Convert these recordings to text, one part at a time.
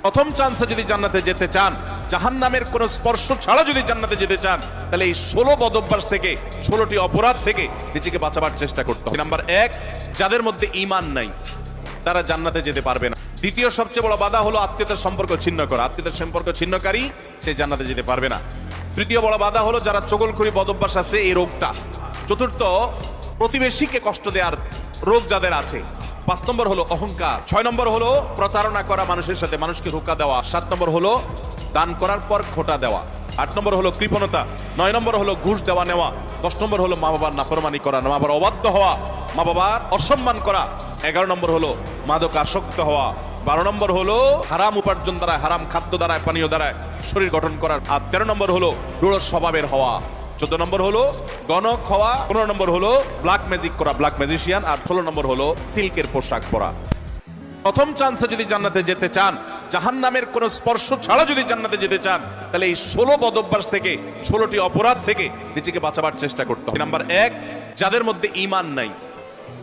প্রথম চান্সে যদি জান্নাতে যেতে চান, জাহান্নামের কোন স্পর্শ ছাড়া যদি জান্নাতে যেতে চান, তাহলে এই 16 বদ অভ্যাস থেকে, 16টি অপরাধ থেকে নিজেকে বাঁচাবার চেষ্টা করতে হবে। নাম্বার 1, যাদের মধ্যে ঈমান নাই তারা জান্নাতে যেতে পারবে না। দ্বিতীয় সবচেয়ে বড় বাধা হলো আত্মীয়তার সম্পর্ক ছিন্ন করা। আত্মীয়তার সম্পর্ক ছিন্নকারী সে জান্নাতে যেতে পারবে না। তৃতীয় বড় বাধা হলো যারা চগলখড়ি বদ অভ্যাস আছে, এই রোগটা। চতুর্থ, প্রতিবেশীকে কষ্ট দেওয়ার রোগ যাদের আছে। 5 নম্বর হলো অহংকার। 6 নম্বর হলো প্রতারণা করা, মানুষের সাথে মানুষকে ধোঁকা দেওয়া। 7 নম্বর হলো দান করার পর খোটা দেওয়া। 8 নম্বর হলো কৃপণতা। 9 নম্বর হলো ঘুষ দেওয়া নেওয়া। 10 নম্বর হলো মা বাবার নাফরমানি করা, মা বাবার অবাধ্য হওয়া, মা বাবার অসম্মান করা। 11 নম্বর হলো মাদক আসক্ত হওয়া। 12 নম্বর হলো হারাম উপার্জন দ্বারা, হারাম খাদ্য দ্বারা, পানীয় দ্বারা শরীর গঠন করার। আর 13 নম্বর হলো দৃঢ় স্বভাবের হওয়া। 14 নম্বর হলো গণক হওয়া। 15 নম্বর হলো ব্ল্যাক ম্যাজিক করা, ব্ল্যাক ম্যাজিশিয়ান। আর 16 নম্বর হলো সিল্কের পোশাক পরা। প্রথম চান্সে যদি জান্নাতে যেতে চান, জাহান্নামের কোন স্পর্শ ছাড়া যদি জান্নাতে যেতে চান, তাহলে এই 16 বদ অভ্যাস থেকে, 16টি অপরাধ থেকে নিজেকে বাঁচাবার চেষ্টা করতে হবে। নাম্বার 1, যাদের মধ্যে ঈমান নাই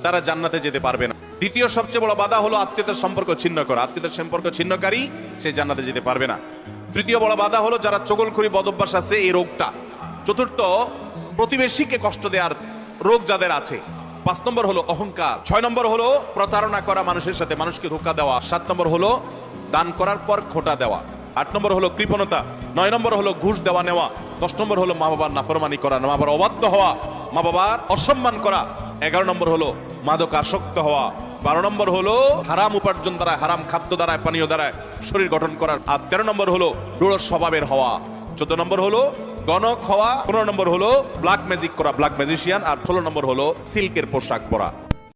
তারা জান্নাতে যেতে পারবে না। দ্বিতীয় সবচেয়ে বড় বাধা হলো আত্মীয়তার সম্পর্ক ছিন্ন করা। আত্মীয়তার সম্পর্ক ছিন্নকারী সে জান্নাতে যেতে পারবে না। তৃতীয় বড় বাধা হলো যারা চগলখড়ি বদ অভ্যাস আছে, এই রোগটা। চতুর্থ, প্রতিবেশীকে কষ্ট দেওয়ার রোগ যাদের আছে। 5 নম্বর হলো অহংকার। 6 নম্বর হলো প্রতারণা করা, মানুষের সাথে মানুষকে ধোঁকা দেওয়া। 7 নম্বর হলো দান করার পর খোটা দেওয়া। 8 নম্বর হলো কৃপণতা। 9 নম্বর হলো ঘুষ দেওয়া নেওয়া। 10 নম্বর হলো মা বাবার নাফরমানি করা, মা বাবার অবাধ্য হওয়া, মা বাবার অসম্মান করা। 11 নম্বর হলো মাদক আসক্ত হওয়া। 12 নম্বর হলো হারাম উপার্জন দ্বারা, হারাম খাদ্য দ্বারা, পানীয় দ্বারা শরীর গঠন করার। আর 13 নম্বর হলো দৃঢ় স্বভাবের হওয়া। 14 নম্বর হলো গণক হওয়া। 15 নম্বর হলো ব্ল্যাক ম্যাজিক করা, ব্ল্যাক ম্যাজিশিয়ান। আর 16 নম্বর হলো সিল্কের পোশাক পরা।